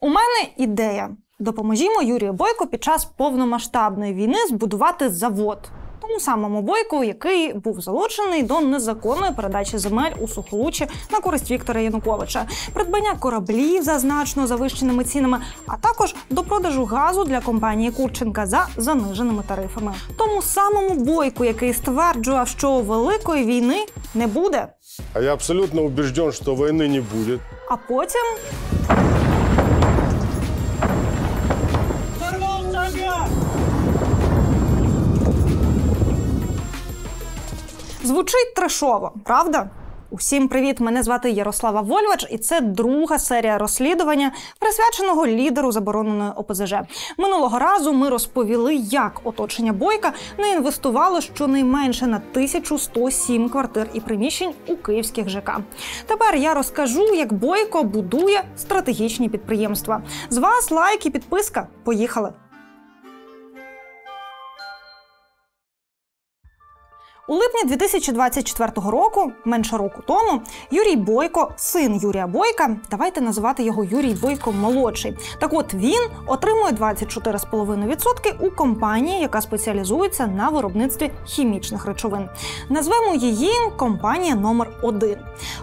У мене ідея. Допоможімо Юрію Бойку під час повномасштабної війни збудувати завод. Тому самому Бойку, який був залучений до незаконної передачі земель у Сухолуччі на користь Віктора Януковича, придбання кораблів за значно завищеними цінами, а також до продажу газу для компанії Курченка за заниженими тарифами. Тому самому Бойку, який стверджував, що великої війни не буде. А я абсолютно убежден, що війни не буде. А потім... Звучить трешово, правда? Усім привіт, мене звати Ярослава Вольвач, і це друга серія розслідування, присвяченого лідеру забороненої ОПЗЖ. Минулого разу ми розповіли, як оточення Бойка не інвестувало щонайменше на 1107 квартир і приміщень у київських ЖК. Тепер я розкажу, як Бойко будує стратегічні підприємства. З вас лайк і підписка. Поїхали! У липні 2024 року, менше року тому, Юрій Бойко, син Юрія Бойка, давайте називати його Юрій Бойко молодший. Так от він отримує 24,5% у компанії, яка спеціалізується на виробництві хімічних речовин. Назвемо її компанія номер 1.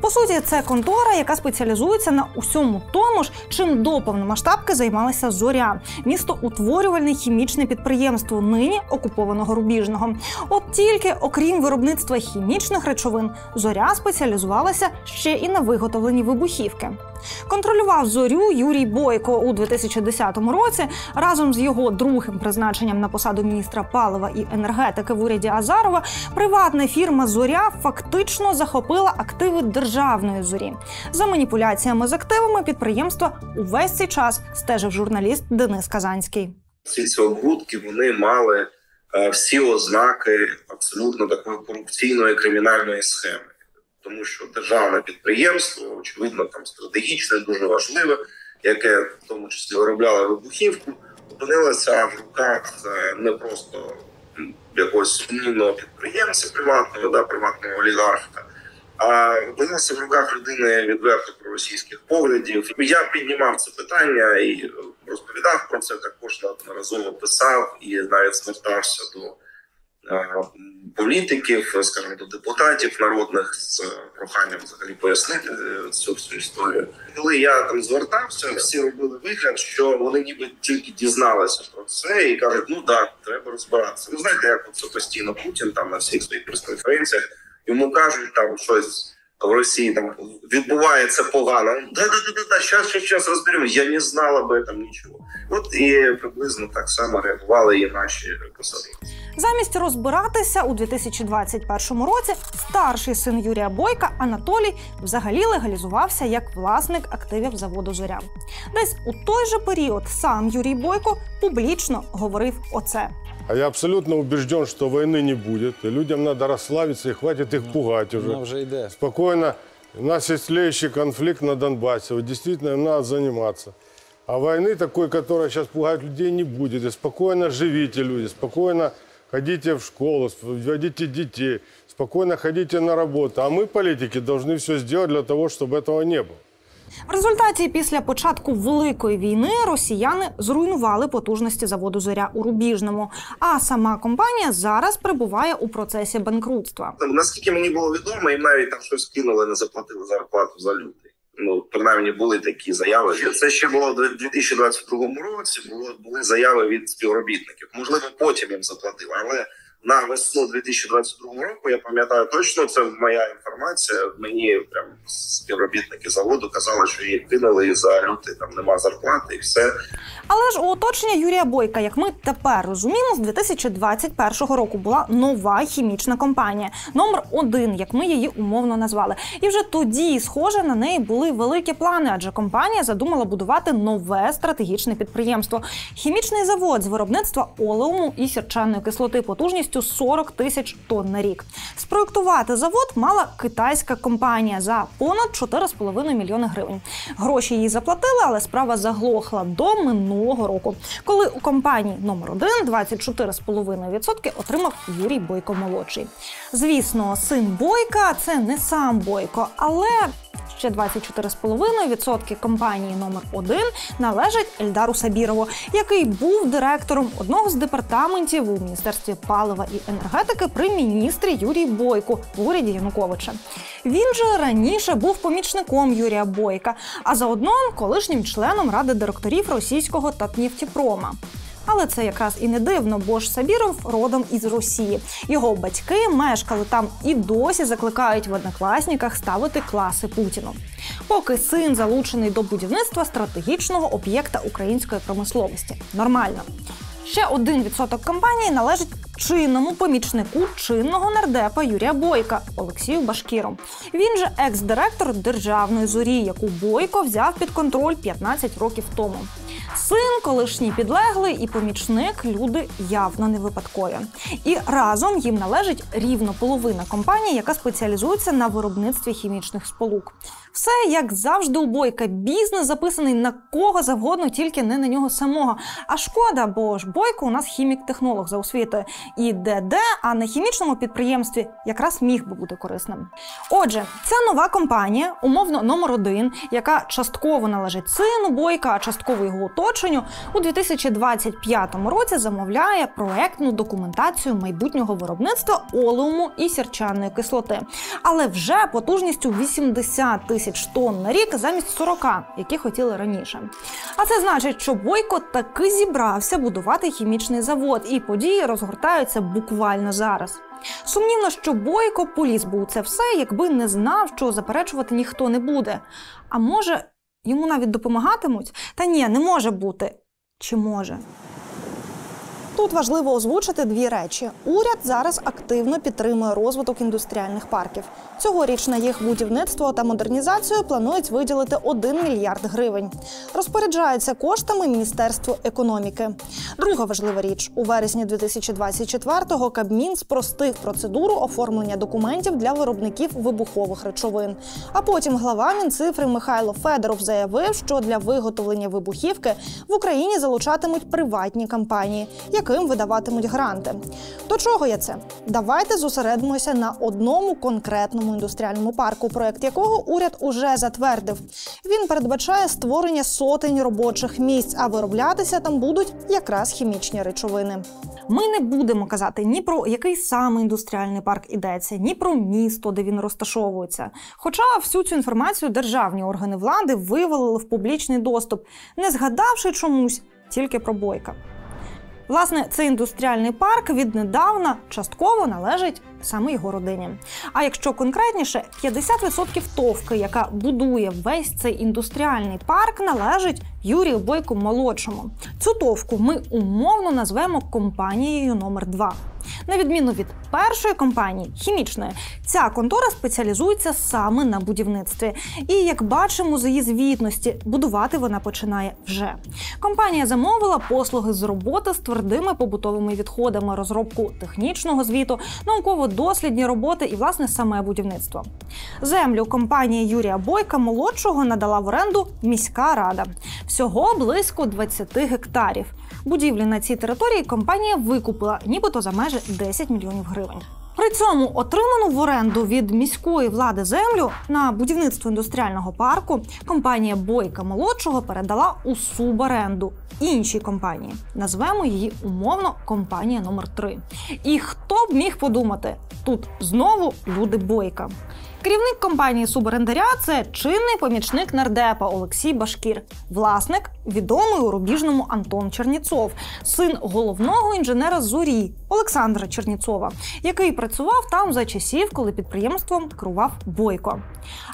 По суті, це контора, яка спеціалізується на усьому тому ж, чим до повномасштабки займалася Зоря. Містоутворювальне хімічне підприємство нині окупованого Рубіжного. От тільки, окрім виробництва хімічних речовин, Зоря спеціалізувалася ще і на виготовленні вибухівки. Контролював Зорю Юрій Бойко у 2010 році. Разом з його другим призначенням на посаду міністра палива і енергетики в уряді Азарова приватна фірма «Зоря» фактично захопила активи державної «Зорі». За маніпуляціями з активами підприємства увесь цей час стежив журналіст Денис Казанський. Всі ці оборудки, вони мали всі ознаки абсолютно такої корупційної кримінальної схеми. Тому що державне підприємство, очевидно, там стратегічне, дуже важливе, яке в тому числі виробляло вибухівку, опинилося в руках не просто якогось сумнівного підприємця приватного, приватного олігарха, а опинилося в руках людини відверто проросійських поглядів. Я піднімав це питання і розповідав про це, також неодноразово писав і навіть звертався до політиків, скажімо, до депутатів народних з проханням взагалі пояснити цю всю історію. Коли я там звертався, всі робили вигляд, що вони ніби тільки дізналися про це і кажуть, ну так, треба розбиратися. Ви знаєте, як це постійно Путін там на всіх своїх прес-конференціях, йому кажуть там щось в Росії там відбувається погано. Щас розберемо. Я не знала об этом нічого. От і приблизно так само реагували і наші посадовці. Замість розбиратися у 2021 році старший син Юрія Бойка Анатолій взагалі легалізувався як власник активів заводу «Зоря». Десь у той же період сам Юрій Бойко публічно говорив оце. А я абсолютно убежден, что войны не будет. И людям надо расслабиться, и хватит их пугать уже. Она уже идет. Спокойно. У нас есть тлеющий конфликт на Донбассе. Вот действительно им надо заниматься. А войны такой, которая сейчас пугает людей, не будет. И спокойно живите, люди. Спокойно ходите в школу, водите детей. Спокойно ходите на работу. А мы, политики, должны все сделать для того, чтобы этого не было. В результаті після початку Великої війни росіяни зруйнували потужності заводу «Зоря» у Рубіжному, а сама компанія зараз перебуває у процесі банкрутства. Наскільки мені було відомо, їм навіть там щось кинули, не заплатили зарплату за лютий. Ну, принаймні були такі заяви. Це ще було в 2022 році, були заяви від співробітників. Можливо, потім їм заплатили, але на весну 2022 року, я пам'ятаю точно, це моя інформація, мені прям співробітники заводу казали, що її кинули і за лютий, там нема зарплати і все. Але ж у оточення Юрія Бойка, як ми тепер розуміємо, з 2021 року була нова хімічна компанія, номер 1, як ми її умовно назвали. І вже тоді, схоже, на неї були великі плани, адже компанія задумала будувати нове стратегічне підприємство. Хімічний завод з виробництва олеуму і сірчаної кислоти потужністю 40 тисяч тонн на рік. Спроєктувати завод мала китайська компанія за понад 4,5 мільйони гривень. Гроші їй заплатили, але справа заглохла до минулого року, коли у компанії номер 1 24,5% отримав Юрій Бойко молодший. Звісно, син Бойка – це не сам Бойко, але Ще 24,5% компанії номер 1 належать Ельдару Сабірову, який був директором одного з департаментів у Міністерстві палива і енергетики при міністрі Юрії Бойку в уряді Януковича. Він же раніше був помічником Юрія Бойка, а заодно колишнім членом ради директорів російського Татнефтепрома. Але це якраз і не дивно, бо ж Сабіров родом із Росії. Його батьки мешкали там і досі закликають в однокласниках ставити класи Путіну. Поки син залучений до будівництва стратегічного об'єкта української промисловості. Нормально. Ще 1% компанії належить чинному помічнику чинного нардепа Юрія Бойка Олексію Башкіру. Він же екс-директор Державної зорі, яку Бойко взяв під контроль 15 років тому. Син, колишній підлеглий і помічник – люди явно не випадкові. І разом їм належить рівно половина компанії, яка спеціалізується на виробництві хімічних сполук. Все, як завжди, у Бойка. Бізнес записаний на кого завгодно, тільки не на нього самого. А шкода, бо ж Бойко у нас хімік-технолог за освітою. І де-де, а на хімічному підприємстві якраз міг би бути корисним. Отже, ця нова компанія, умовно номер 1, яка частково належить сину Бойка, а частково його оточенню, у 2025 році замовляє проектну документацію майбутнього виробництва олеуму і сірчаної кислоти. Але вже потужністю 80 тисяч тонн на рік замість 40, які хотіли раніше. А це значить, що Бойко таки зібрався будувати хімічний завод, і події розгортаються буквально зараз. Сумнівно, що Бойко поліз би у це все, якби не знав, що заперечувати ніхто не буде. А може, йому навіть допомагатимуть? Та ні, не може бути. Чи може? Тут важливо озвучити дві речі. Уряд зараз активно підтримує розвиток індустріальних парків. Цьогоріч на їх будівництво та модернізацію планують виділити 1 мільярд гривень. Розпоряджається коштами Міністерство економіки. Друга важлива річ. У вересні 2024-го Кабмін спростив процедуру оформлення документів для виробників вибухових речовин. А потім глава Мінцифри Михайло Федоров заявив, що для виготовлення вибухівки в Україні залучатимуть приватні компанії, яким видаватимуть гранти. До чого я це? Давайте зосередимося на одному конкретному індустріальному парку, проект якого уряд уже затвердив. Він передбачає створення сотень робочих місць, а вироблятися там будуть якраз хімічні речовини. Ми не будемо казати ні про який саме індустріальний парк ідеться, ні про місто, де він розташовується. Хоча всю цю інформацію державні органи влади вивалили в публічний доступ, не згадавши чомусь тільки про Бойка. Власне, цей індустріальний парк віднедавна частково належить саме його родині. А якщо конкретніше, 50% товки, яка будує весь цей індустріальний парк, належить Юрію Бойку-молодшому. Цю товку ми умовно назвемо компанією номер 2. На відміну від першої компанії, хімічної, ця контора спеціалізується саме на будівництві. І, як бачимо з її звітності, будувати вона починає вже. Компанія замовила послуги з роботи з твердими побутовими відходами, розробку технічного звіту, науково-дослідні роботи і, власне, саме будівництво. Землю компанія Юрія Бойка-молодшого надала в оренду міська рада. Всього близько 20 гектарів. Будівлі на цій території компанія викупила, нібито за майже 10 мільйонів гривень. При цьому отриману в оренду від міської влади землю на будівництво індустріального парку компанія Бойка-молодшого передала у суборенду іншій компанії. Назвемо її умовно компанія номер 3. І хто б міг подумати, тут знову люди Бойка. Керівник компанії суборендаря – це чинний помічник нардепа Олексій Башкір. Власник – відомий у Рубіжному Антон Чернєцов, син головного інженера «Зорі» Олександра Чернєцова, який працював там за часів, коли підприємством керував Бойко.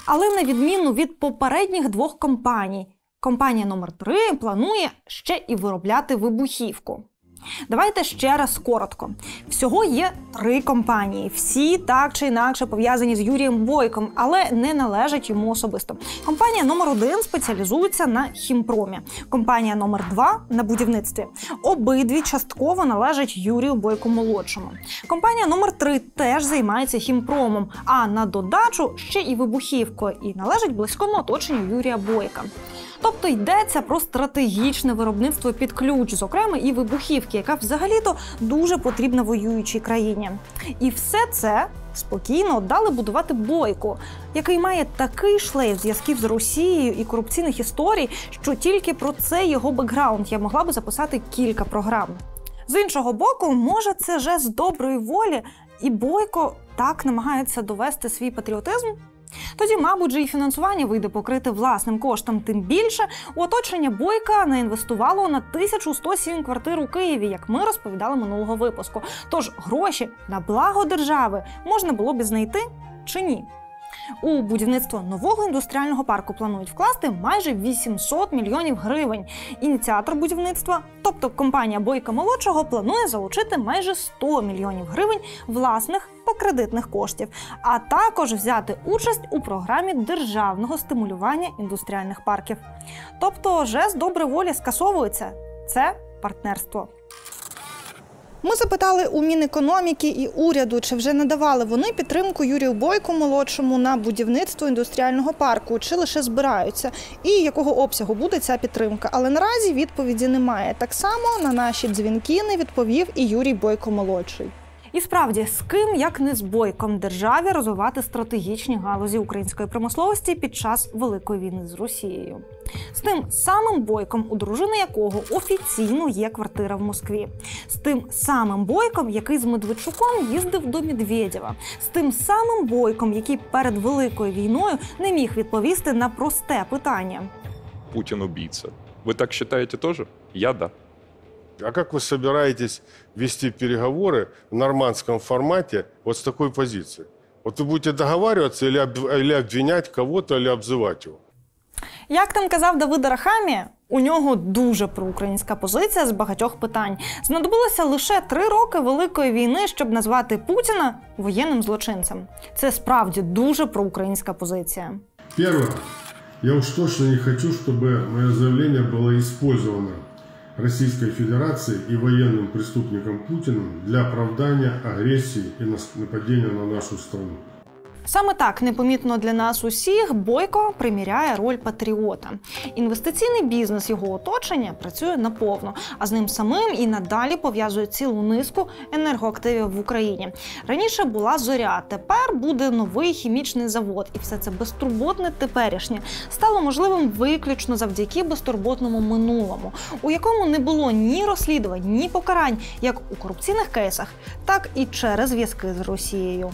Але на відміну від попередніх двох компаній, компанія номер 3 планує ще і виробляти вибухівку. Давайте ще раз коротко. Всього є 3 компанії. Всі так чи інакше пов'язані з Юрієм Бойком, але не належать йому особисто. Компанія номер 1 спеціалізується на хімпромі. Компанія номер 2 – на будівництві. Обидві частково належать Юрію Бойку-молодшому. Компанія номер 3 теж займається хімпромом, а на додачу ще і вибухівкою і належить близькому оточенню Юрія Бойка. Тобто йдеться про стратегічне виробництво під ключ, зокрема і вибухівки, яка взагалі-то дуже потрібна воюючій країні. І все це спокійно дали будувати Бойку, який має такий шлейф зв'язків з Росією і корупційних історій, що тільки про це його бекграунд я могла би записати кілька програм. З іншого боку, може це жест доброї волі, і Бойко так намагається довести свій патріотизм? Тоді, мабуть, же і фінансування вийде покрити власним коштом. Тим більше, у оточення Бойка наінвестувало на 1107 квартир у Києві, як ми розповідали минулого випуску. Тож гроші на благо держави можна було б знайти чи ні? У будівництво нового індустріального парку планують вкласти майже 800 мільйонів гривень. Ініціатор будівництва, тобто компанія Бойка-молодшого, планує залучити майже 100 мільйонів гривень власних та кредитних коштів, а також взяти участь у програмі державного стимулювання індустріальних парків. Тобто жест доброї волі скасовується. Це партнерство. Ми запитали у Мінекономіки і уряду, чи вже надавали вони підтримку Юрію Бойку-молодшому на будівництво індустріального парку, чи лише збираються, і якого обсягу буде ця підтримка. Але наразі відповіді немає. Так само на наші дзвінки не відповів і Юрій Бойко-молодший. І справді, з ким, як не з Бойком, державі розвивати стратегічні галузі української промисловості під час Великої війни з Росією? З тим самим Бойком, у дружини якого офіційно є квартира в Москві. З тим самим Бойком, який з Медведчуком їздив до Медведєва. З тим самим Бойком, який перед Великою війною не міг відповісти на просте питання. Путин убийца. Вы так считаете тоже? Я да. А как вы собираетесь вести переговоры в нормандском формате вот с такой позиции? Вот вы будете договариваться или обвинять кого-то, или обзывать его? Як там казав Давид Арахамія, у нього дуже проукраїнська позиція з багатьох питань. Знадобилося лише 3 роки Великої війни, щоб назвати Путіна воєнним злочинцем. Це справді дуже проукраїнська позиція. Первое. Я уж точно не хочу, чтобы мое заявление было использовано Российской Федерацией и военным преступником Путиным для оправдания агрессии и нападения на нашу страну. Саме так, непомітно для нас усіх, Бойко приміряє роль патріота. Інвестиційний бізнес його оточення працює наповно, а з ним самим і надалі пов'язує цілу низку енергоактивів в Україні. Раніше була Зоря, тепер буде новий хімічний завод. І все це безтурботне теперішнє стало можливим виключно завдяки безтурботному минулому, у якому не було ні розслідувань, ні покарань, як у корупційних кейсах, так і через зв'язки з Росією.